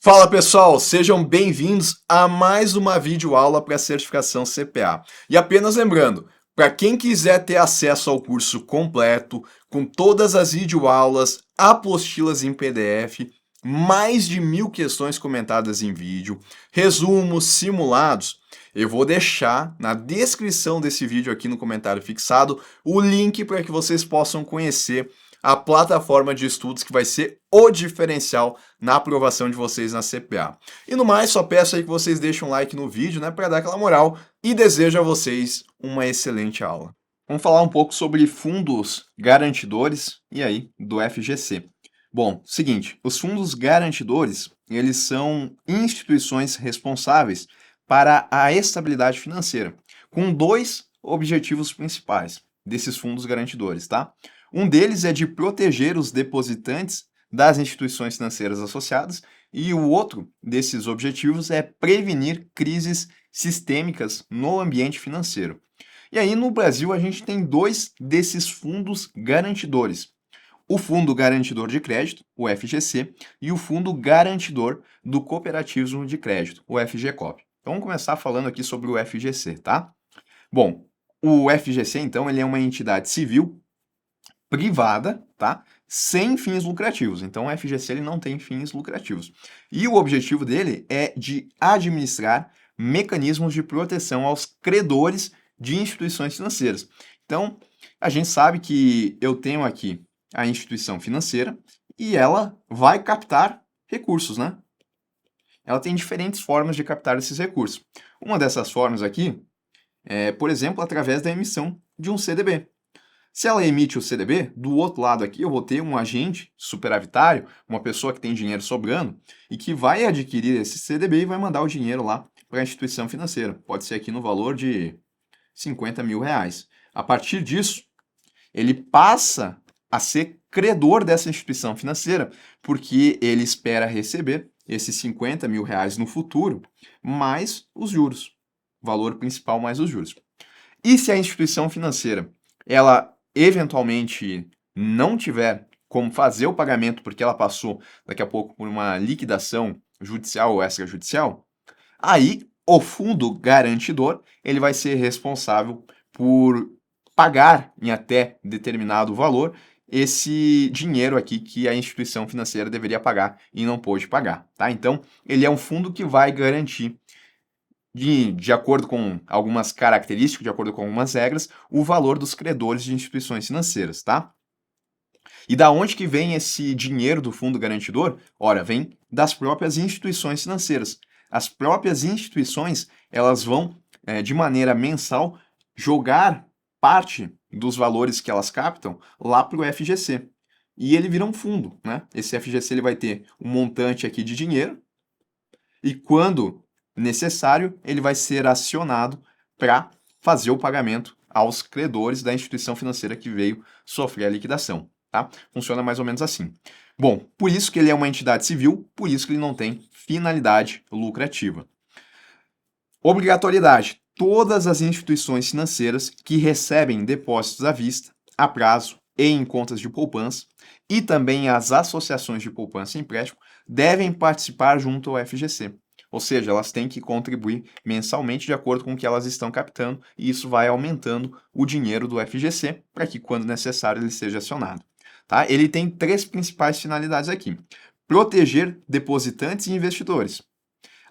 Fala pessoal, sejam bem-vindos a mais uma videoaula para a certificação CPA. E apenas lembrando, para quem quiser ter acesso ao curso completo, com todas as videoaulas, apostilas em PDF, mais de 1000 questões comentadas em vídeo, resumos, simulados, eu vou deixar na descrição desse vídeo aqui no comentário fixado o link para que vocês possam conhecer a plataforma de estudos que vai ser o diferencial na aprovação de vocês na CPA. E no mais, só peço aí que vocês deixem um like no vídeo, né, para dar aquela moral e desejo a vocês uma excelente aula. Vamos falar um pouco sobre fundos garantidores e aí do FGC. Bom, seguinte, os fundos garantidores, eles são instituições responsáveis para a estabilidade financeira, com dois objetivos principais desses fundos garantidores, tá? Um deles é de proteger os depositantes das instituições financeiras associadas, e o outro desses objetivos é prevenir crises sistêmicas no ambiente financeiro. E aí no Brasil a gente tem dois desses fundos garantidores: o Fundo Garantidor de Crédito, o FGC, e o Fundo Garantidor do Cooperativismo de Crédito, o FGCOP. Então vamos começar falando aqui sobre o FGC, tá? Bom, o FGC então ele é uma entidade civil privada, tá? Sem fins lucrativos. Então, o FGC ele não tem fins lucrativos. E o objetivo dele é de administrar mecanismos de proteção aos credores de instituições financeiras. Então, a gente sabe que eu tenho aqui a instituição financeira e ela vai captar recursos, né? Ela tem diferentes formas de captar esses recursos. Uma dessas formas aqui é, por exemplo, através da emissão de um CDB. Se ela emite o CDB, do outro lado aqui eu vou ter um agente superavitário, uma pessoa que tem dinheiro sobrando e que vai adquirir esse CDB e vai mandar o dinheiro lá para a instituição financeira. Pode ser aqui no valor de 50 mil reais. A partir disso, ele passa a ser credor dessa instituição financeira, porque ele espera receber esses 50 mil reais no futuro, mais os juros, valor principal mais os juros. E se a instituição financeira ela eventualmente não tiver como fazer o pagamento porque ela passou daqui a pouco por uma liquidação judicial ou extrajudicial, aí o fundo garantidor ele vai ser responsável por pagar em até determinado valor esse dinheiro aqui que a instituição financeira deveria pagar e não pôde pagar, tá? Então, ele é um fundo que vai garantir de acordo com algumas características, de acordo com algumas regras, o valor dos credores de instituições financeiras, tá? E da onde que vem esse dinheiro do fundo garantidor? Ora, vem das próprias instituições financeiras. As próprias instituições, elas vão, de maneira mensal, jogar parte dos valores que elas captam lá para o FGC. E ele vira um fundo, né? Esse FGC ele vai ter um montante aqui de dinheiro e quando necessário, ele vai ser acionado para fazer o pagamento aos credores da instituição financeira que veio sofrer a liquidação, tá? Funciona mais ou menos assim. Bom, por isso que ele é uma entidade civil, por isso que ele não tem finalidade lucrativa. Obrigatoriedade. Todas as instituições financeiras que recebem depósitos à vista, a prazo e em contas de poupança, e também as associações de poupança e empréstimo, devem participar junto ao FGC. Ou seja, elas têm que contribuir mensalmente de acordo com o que elas estão captando, e isso vai aumentando o dinheiro do FGC para que, quando necessário, ele seja acionado. Tá? Ele tem três principais finalidades aqui: proteger depositantes e investidores.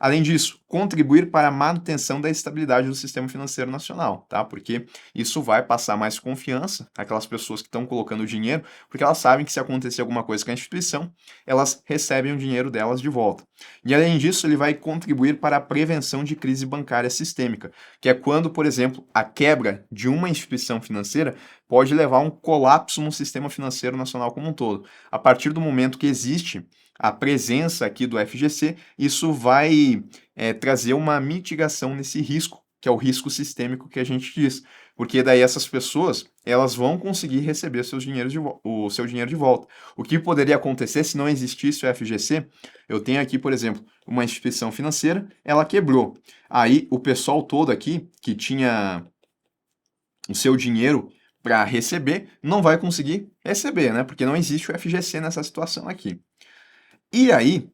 Além disso, contribuir para a manutenção da estabilidade do sistema financeiro nacional, tá? Porque isso vai passar mais confiança àquelas pessoas que estão colocando dinheiro, porque elas sabem que se acontecer alguma coisa com a instituição, elas recebem o dinheiro delas de volta. E além disso, ele vai contribuir para a prevenção de crise bancária sistêmica, que é quando, por exemplo, a quebra de uma instituição financeira pode levar a um colapso no sistema financeiro nacional como um todo. A partir do momento que existe a presença aqui do FGC, isso vai trazer uma mitigação nesse risco, que é o risco sistêmico que a gente diz, porque daí essas pessoas elas vão conseguir receber o seu dinheiro de volta. O que poderia acontecer se não existisse o FGC? Eu tenho aqui, por exemplo, uma instituição financeira, ela quebrou. Aí o pessoal todo aqui que tinha o seu dinheiro para receber não vai conseguir receber, né? Porque não existe o FGC nessa situação aqui. E aí,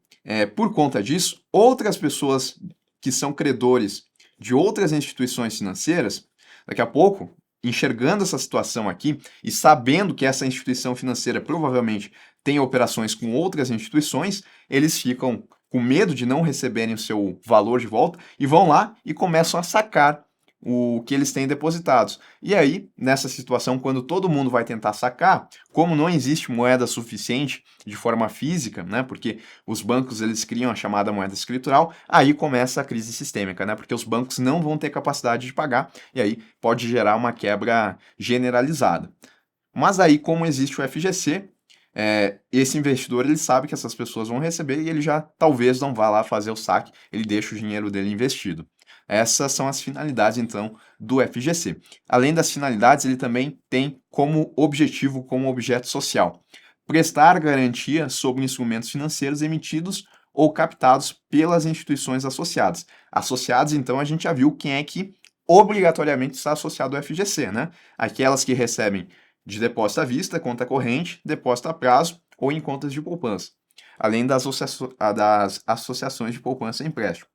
Por conta disso, outras pessoas que são credores de outras instituições financeiras, daqui a pouco, enxergando essa situação aqui e sabendo que essa instituição financeira provavelmente tem operações com outras instituições, eles ficam com medo de não receberem o seu valor de volta e vão lá e começam a sacar o que eles têm depositados. E aí, nessa situação, quando todo mundo vai tentar sacar, como não existe moeda suficiente de forma física, né, porque os bancos eles criam a chamada moeda escritural, aí começa a crise sistêmica, né, porque os bancos não vão ter capacidade de pagar e aí pode gerar uma quebra generalizada. Mas aí, como existe o FGC, esse investidor ele sabe que essas pessoas vão receber e ele já talvez não vá lá fazer o saque, ele deixa o dinheiro dele investido. Essas são as finalidades, então, do FGC. Além das finalidades, ele também tem como objetivo, como objeto social, prestar garantia sobre instrumentos financeiros emitidos ou captados pelas instituições associadas. Associados, então, a gente já viu quem é que obrigatoriamente está associado ao FGC, né? Aquelas que recebem de depósito à vista, conta corrente, depósito a prazo ou em contas de poupança, além das associações de poupança e empréstimo.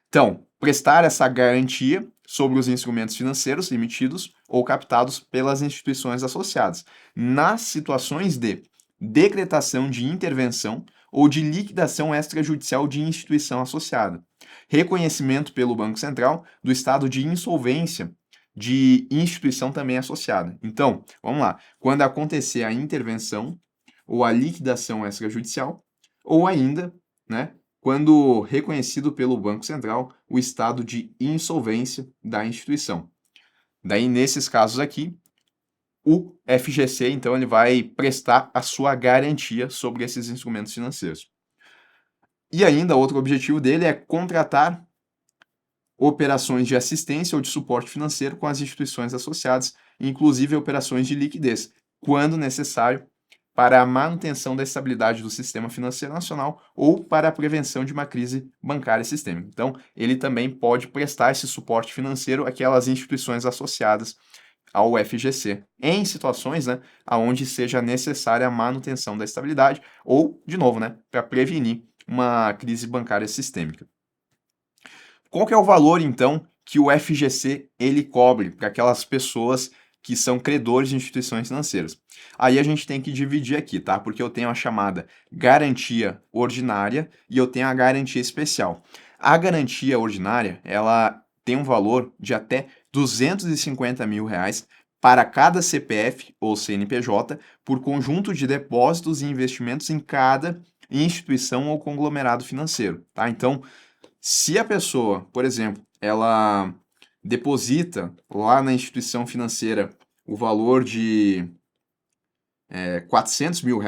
Então, prestar essa garantia sobre os instrumentos financeiros emitidos ou captados pelas instituições associadas, nas situações de decretação de intervenção ou de liquidação extrajudicial de instituição associada, reconhecimento pelo Banco Central do estado de insolvência de instituição também associada. Então, vamos lá, quando acontecer a intervenção ou a liquidação extrajudicial, ou ainda, né, quando reconhecido pelo Banco Central o estado de insolvência da instituição. Daí, nesses casos aqui, o FGC, então, ele vai prestar a sua garantia sobre esses instrumentos financeiros. E ainda, outro objetivo dele é contratar operações de assistência ou de suporte financeiro com as instituições associadas, inclusive operações de liquidez, quando necessário, para a manutenção da estabilidade do sistema financeiro nacional ou para a prevenção de uma crise bancária sistêmica. Então, ele também pode prestar esse suporte financeiro àquelas instituições associadas ao FGC, em situações, né, onde seja necessária a manutenção da estabilidade ou, de novo, né, para prevenir uma crise bancária sistêmica. Qual que é o valor, então, que o FGC ele cobre para aquelas pessoas que são credores de instituições financeiras? Aí a gente tem que dividir aqui, tá? Porque eu tenho a chamada garantia ordinária e eu tenho a garantia especial. A garantia ordinária, ela tem um valor de até R$ 250 mil para cada CPF ou CNPJ por conjunto de depósitos e investimentos em cada instituição ou conglomerado financeiro, tá? Então, se a pessoa, por exemplo, ela deposita lá na instituição financeira o valor de R$ 400 mil,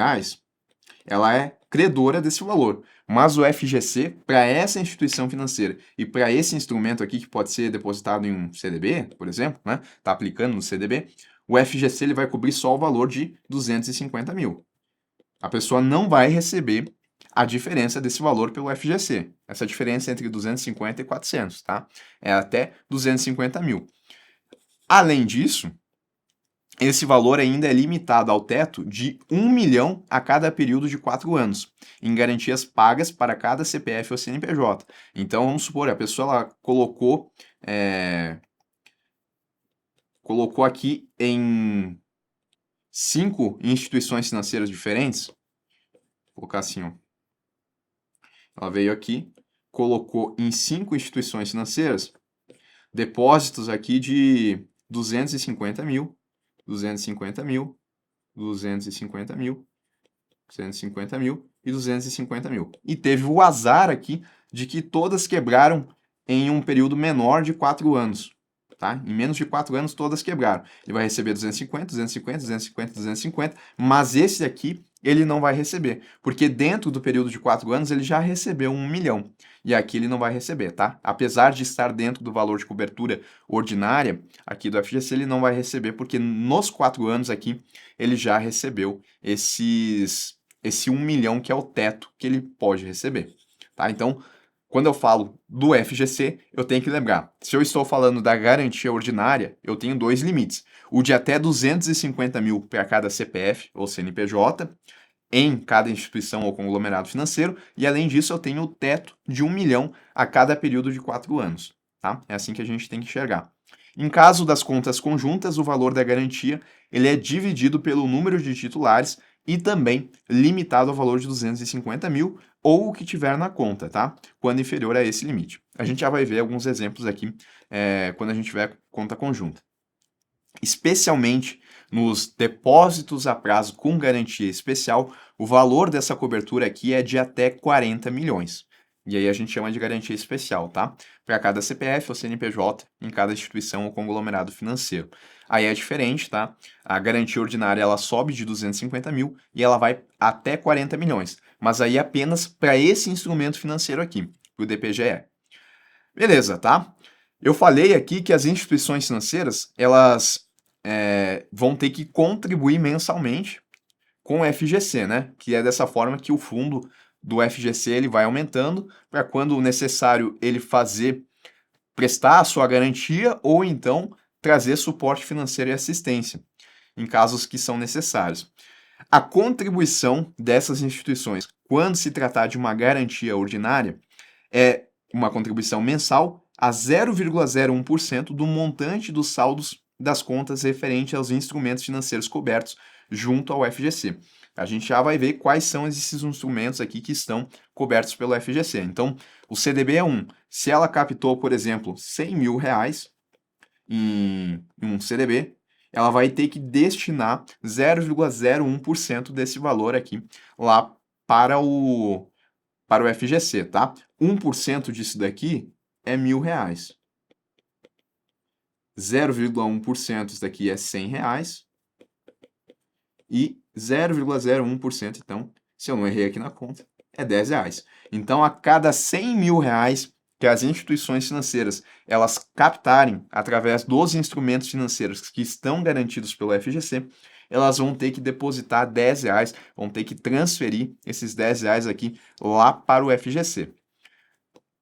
ela é credora desse valor. Mas o FGC, para essa instituição financeira e para esse instrumento aqui, que pode ser depositado em um CDB, por exemplo, né? Está aplicando no CDB, o FGC ele vai cobrir só o valor de 250 mil. A pessoa não vai receber a diferença desse valor pelo FGC. Essa diferença é entre 250 e 400, tá? É até 250 mil. Além disso, esse valor ainda é limitado ao teto de 1 milhão a cada período de 4 anos, em garantias pagas para cada CPF ou CNPJ. Então, vamos supor, a pessoa ela colocou aqui em 5 instituições financeiras diferentes. Vou colocar assim, ó. Ela veio aqui, colocou em 5 instituições financeiras depósitos aqui de 250 mil, 250 mil, 250 mil, 250 mil e 250 mil. E teve o azar aqui de que todas quebraram em um período menor de 4 anos. Tá? Em menos de 4 anos, todas quebraram. Ele vai receber 250, 250, 250, 250, mas esse aqui ele não vai receber, porque dentro do período de 4 anos ele já recebeu 1 milhão, e aqui ele não vai receber, tá? Apesar de estar dentro do valor de cobertura ordinária aqui do FGC, ele não vai receber, porque nos 4 anos aqui ele já recebeu esse 1 milhão que é o teto que ele pode receber, tá? Então, quando eu falo do FGC, eu tenho que lembrar, se eu estou falando da garantia ordinária, eu tenho 2 limites. O de até 250 mil para cada CPF ou CNPJ em cada instituição ou conglomerado financeiro, e além disso eu tenho o teto de 1 milhão a cada período de 4 anos, tá? É assim que a gente tem que enxergar. Em caso das contas conjuntas, o valor da garantia ele é dividido pelo número de titulares e também limitado ao valor de 250 mil ou o que tiver na conta, tá? Quando inferior a esse limite. A gente já vai ver alguns exemplos aqui quando a gente tiver conta conjunta. Especialmente nos depósitos a prazo com garantia especial, o valor dessa cobertura aqui é de até 40 milhões. E aí a gente chama de garantia especial, tá? Para cada CPF ou CNPJ em cada instituição ou conglomerado financeiro. Aí é diferente, tá? A garantia ordinária ela sobe de 250 mil e ela vai até 40 milhões. Mas aí apenas para esse instrumento financeiro aqui, o DPGE. Beleza, tá? Eu falei aqui que as instituições financeiras, elas vão ter que contribuir mensalmente com o FGC, né? Que é dessa forma que o fundo do FGC ele vai aumentando para quando necessário ele prestar a sua garantia ou então trazer suporte financeiro e assistência em casos que são necessários. A contribuição dessas instituições, quando se tratar de uma garantia ordinária, é uma contribuição mensal a 0,01% do montante dos saldos das contas referente aos instrumentos financeiros cobertos junto ao FGC. A gente já vai ver quais são esses instrumentos aqui que estão cobertos pelo FGC. Então, o CDB é um. Se ela captou, por exemplo, 100 mil reais em um CDB, ela vai ter que destinar 0,01% desse valor aqui lá para o FGC, tá? 1% disso daqui é R$ 1.000. 0,1% isso daqui é R$ 100 e 0,01%, então, se eu não errei aqui na conta, é R$ 10. Então, a cada 100 mil reais que as instituições financeiras elas captarem através dos instrumentos financeiros que estão garantidos pelo FGC, elas vão ter que depositar R$ 10, vão ter que transferir esses R$ 10 aqui lá para o FGC.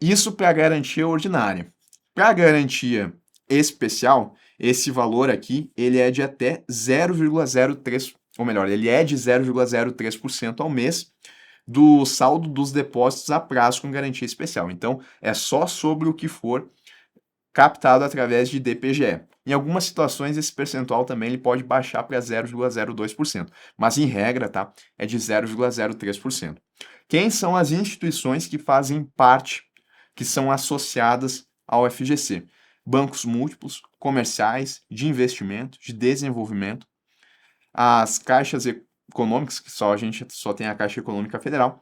Isso para a garantia ordinária. Para a garantia especial, esse valor aqui, ele é de até 0,03%, ou melhor, ele é de 0,03% ao mês do saldo dos depósitos a prazo com garantia especial. Então, é só sobre o que for captado através de DPGE. Em algumas situações, esse percentual também ele pode baixar para 0,02%, mas em regra, tá, é de 0,03%. Quem são as instituições que fazem parte, que são associadas ao FGC? Bancos múltiplos, comerciais, de investimento, de desenvolvimento, as caixas econômicas, que a gente só tem a Caixa Econômica Federal,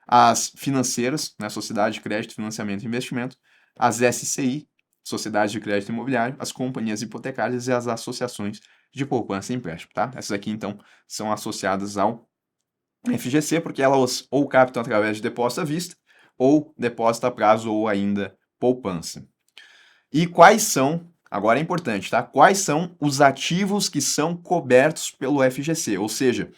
as financeiras, né, Sociedade de Crédito, Financiamento e Investimento, as SCI, Sociedades de Crédito Imobiliário, as companhias hipotecárias e as associações de poupança e empréstimo, tá? Essas aqui, então, são associadas ao FGC, porque elas ou captam através de depósito à vista, ou depósito a prazo, ou ainda poupança. E quais são, agora é importante, tá? Quais são os ativos que são cobertos pelo FGC? Ou seja,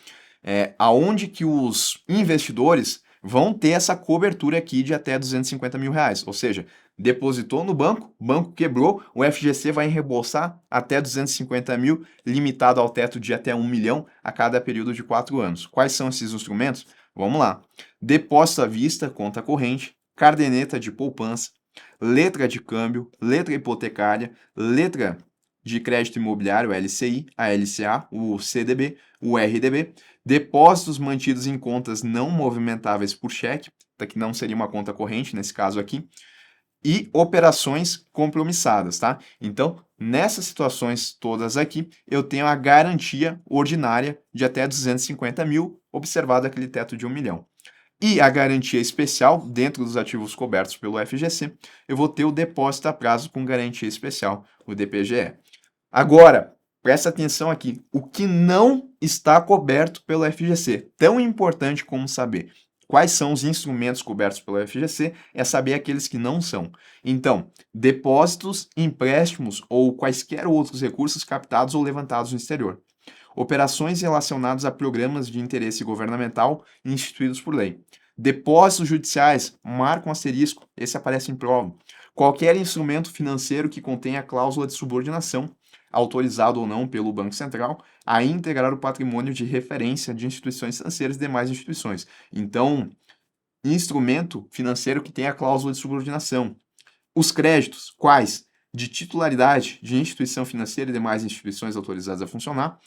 aonde que os investidores vão ter essa cobertura aqui de até 250 mil reais. Ou seja, depositou no banco, o banco quebrou, o FGC vai reembolsar até 250 mil, limitado ao teto de até 1 milhão a cada período de 4 anos. Quais são esses instrumentos? Vamos lá. Depósito à vista, conta corrente, caderneta de poupança, letra de câmbio, letra hipotecária, letra de crédito imobiliário, LCI, a LCA, o CDB, o RDB, depósitos mantidos em contas não movimentáveis por cheque, que não seria uma conta corrente nesse caso aqui, e operações compromissadas, tá? Então, nessas situações todas aqui, eu tenho a garantia ordinária de até 250 mil, observado aquele teto de 1 milhão. E a garantia especial, dentro dos ativos cobertos pelo FGC, eu vou ter o depósito a prazo com garantia especial, o DPGE. Agora, presta atenção aqui, o que não está coberto pelo FGC, tão importante como saber quais são os instrumentos cobertos pelo FGC, é saber aqueles que não são. Então, depósitos, empréstimos ou quaisquer outros recursos captados ou levantados no exterior. Operações relacionadas a programas de interesse governamental instituídos por lei. Depósitos judiciais, marca um asterisco, esse aparece em prova. Qualquer instrumento financeiro que contenha cláusula de subordinação, autorizado ou não pelo Banco Central a integrar o patrimônio de referência de instituições financeiras e demais instituições. Então, instrumento financeiro que tem a cláusula de subordinação. Os créditos, quais? De titularidade de instituição financeira e demais instituições autorizadas a funcionar,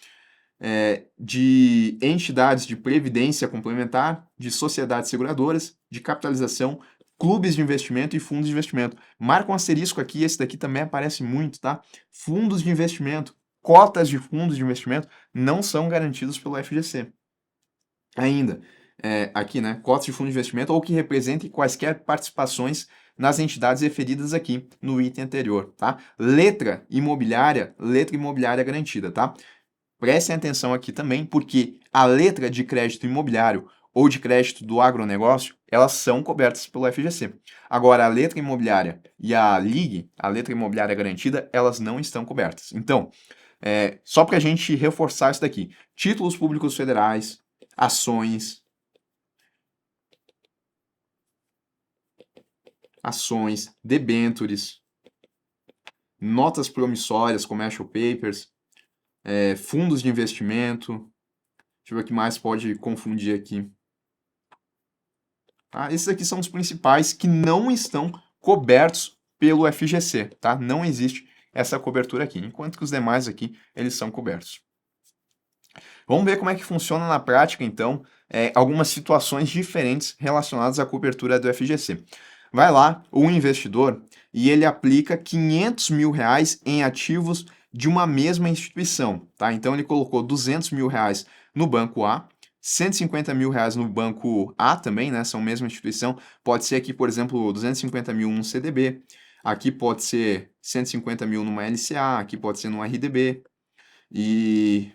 de entidades de previdência complementar, de sociedades seguradoras, de capitalização, clubes de investimento e fundos de investimento. Marca um asterisco aqui, esse daqui também aparece muito, tá? Fundos de investimento, cotas de fundos de investimento não são garantidos pelo FGC. Ainda, aqui, né? Cotas de fundo de investimento ou que representem quaisquer participações nas entidades referidas aqui no item anterior, tá? Letra imobiliária garantida, tá? Prestem atenção aqui também, porque a letra de crédito imobiliário ou de crédito do agronegócio, elas são cobertas pelo FGC. Agora, a letra imobiliária e a LIG, a letra imobiliária garantida, elas não estão cobertas. Então, só para a gente reforçar isso daqui, títulos públicos federais, ações, debêntures, notas promissórias, commercial papers, fundos de investimento. Deixa eu ver o que mais pode confundir aqui. Tá? Esses aqui são os principais que não estão cobertos pelo FGC, tá? Não existe essa cobertura aqui, enquanto que os demais aqui, eles são cobertos. Vamos ver como é que funciona na prática, então, algumas situações diferentes relacionadas à cobertura do FGC. Vai lá o investidor e ele aplica 500 mil reais em ativos de uma mesma instituição, tá? Então ele colocou 200 mil reais no banco A, 150 mil reais no banco A também, né? São a mesma instituição. Pode ser aqui, por exemplo, 250 mil no CDB, aqui pode ser 150 mil numa LCA, aqui pode ser no RDB, e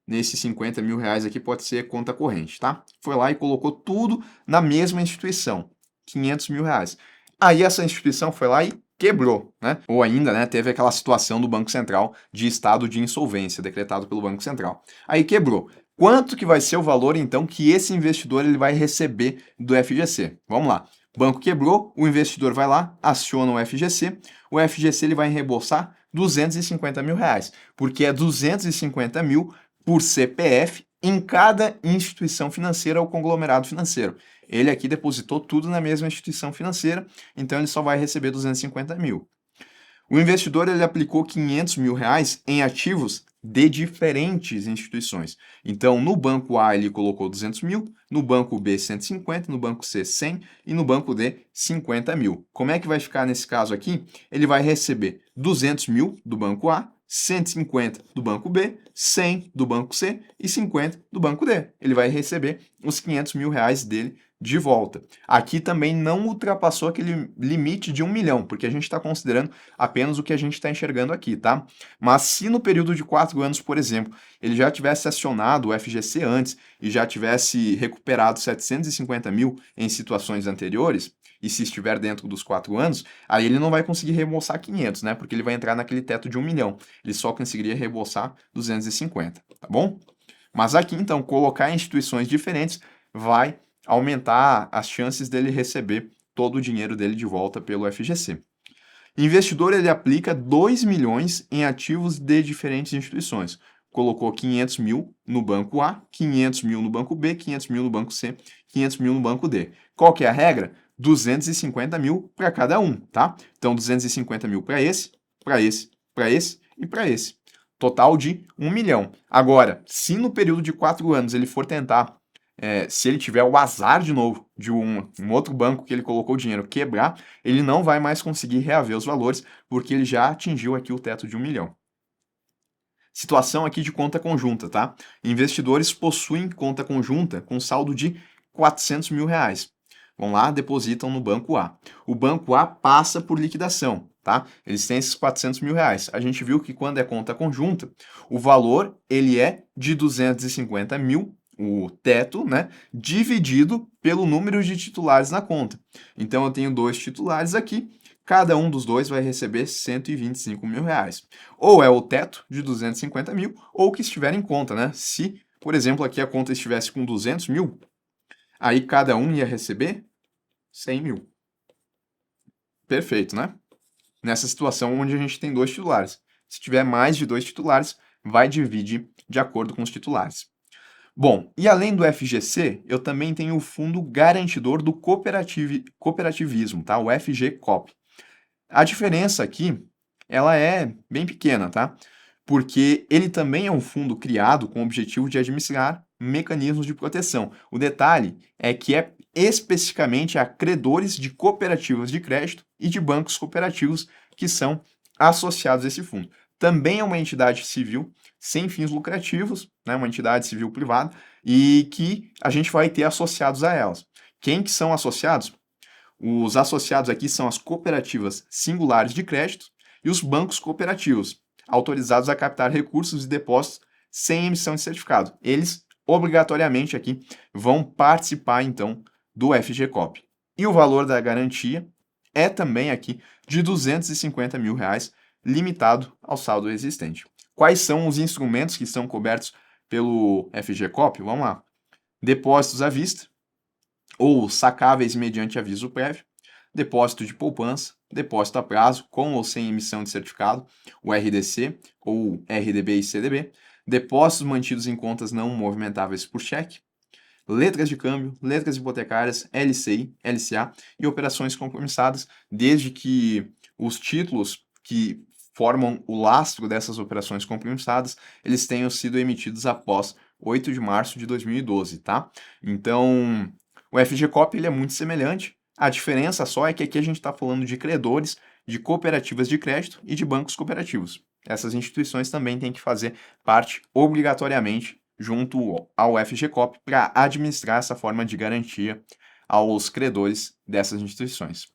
nesses 50 mil reais aqui pode ser conta corrente, tá? Foi lá e colocou tudo na mesma instituição, 500 mil reais. Aí essa instituição foi lá e quebrou, né? Ou ainda, né, teve aquela situação do Banco Central de estado de insolvência decretado pelo Banco Central. Aí quebrou. Quanto que vai ser o valor, então, que esse investidor ele vai receber do FGC? Vamos lá. O banco quebrou, o investidor vai lá, aciona o FGC ele vai reembolsar 250 mil reais, porque é 250 mil por CPF em cada instituição financeira ou conglomerado financeiro. Ele aqui depositou tudo na mesma instituição financeira, então ele só vai receber 250 mil. O investidor ele aplicou 500 mil reais em ativos de diferentes instituições. Então, no banco A ele colocou 200 mil, no banco B 150, no banco C 100 e no banco D 50 mil. Como é que vai ficar nesse caso aqui? Ele vai receber 200 mil do banco A, 150 do banco B, 100 do banco C e 50 do banco D. Ele vai receber os 500 mil reais dele de volta. Aqui também não ultrapassou aquele limite de 1 milhão, porque a gente está considerando apenas o que a gente está enxergando aqui, tá? Mas se no período de 4 anos, por exemplo, ele já tivesse acionado o FGC antes e já tivesse recuperado 750 mil em situações anteriores, e se estiver dentro dos 4 anos, aí ele não vai conseguir reembolsar 500, né? Porque ele vai entrar naquele teto de 1 milhão. Ele só conseguiria reembolsar 250, tá bom? Mas aqui, então, colocar em instituições diferentes vai aumentar as chances dele receber todo o dinheiro dele de volta pelo FGC. Investidor, ele aplica 2 milhões em ativos de diferentes instituições. Colocou 500 mil no banco A, 500 mil no banco B, 500 mil no banco C, 500 mil no banco D. Qual que é a regra? 250 mil para cada um, tá? Então, 250 mil para esse, para esse, para esse e para esse. Total de 1 milhão. Agora, se no período de 4 anos ele for tentar, se ele tiver o azar de novo de um outro banco que ele colocou o dinheiro quebrar, ele não vai mais conseguir reaver os valores, porque ele já atingiu aqui o teto de 1 milhão. Situação aqui de conta conjunta, tá? Investidores possuem conta conjunta com saldo de 400 mil reais. Vão lá, depositam no banco A. O banco A passa por liquidação, tá? Eles têm esses 400 mil reais. A gente viu que quando é conta conjunta, o valor ele é de 250 mil, o teto, né? Dividido pelo número de titulares na conta. Então eu tenho 2 titulares aqui, cada um dos dois vai receber 125 mil reais. Ou é o teto de 250 mil, ou o que estiver em conta, né? Se, por exemplo, aqui a conta estivesse com 200 mil, aí cada um ia receber 100 mil. Perfeito, né? Nessa situação onde a gente tem 2 titulares. Se tiver mais de 2 titulares, vai dividir de acordo com os titulares. Bom, e além do FGC, eu também tenho o Fundo Garantidor do Cooperativismo, tá? O FGCOP. A diferença aqui, ela é bem pequena, tá? Porque ele também é um fundo criado com o objetivo de administrar mecanismos de proteção. O detalhe é que é especificamente a credores de cooperativas de crédito e de bancos cooperativos que são associados a esse fundo. Também é uma entidade civil sem fins lucrativos, né, uma entidade civil privada, e que a gente vai ter associados a elas. Quem que são associados? Os associados aqui são as cooperativas singulares de crédito e os bancos cooperativos, autorizados a captar recursos e depósitos sem emissão de certificado. Eles, obrigatoriamente, aqui vão participar, então, do FGCOP. E o valor da garantia é também aqui de R$ 250 mil, limitado ao saldo existente. Quais são os instrumentos que são cobertos pelo FGCOP? Vamos lá. Depósitos à vista, ou sacáveis mediante aviso prévio, depósito de poupança, depósito a prazo, com ou sem emissão de certificado, o RDC ou RDB e CDB, depósitos mantidos em contas não movimentáveis por cheque, letras de câmbio, letras hipotecárias, LCI, LCA e operações compromissadas, desde que os títulos que formam o lastro dessas operações compromissadas, eles tenham sido emitidos após 8 de março de 2012, tá? Então, o FGCOP ele é muito semelhante, a diferença só é que aqui a gente está falando de credores, de cooperativas de crédito e de bancos cooperativos. Essas instituições também têm que fazer parte obrigatoriamente junto ao FGCOP para administrar essa forma de garantia aos credores dessas instituições.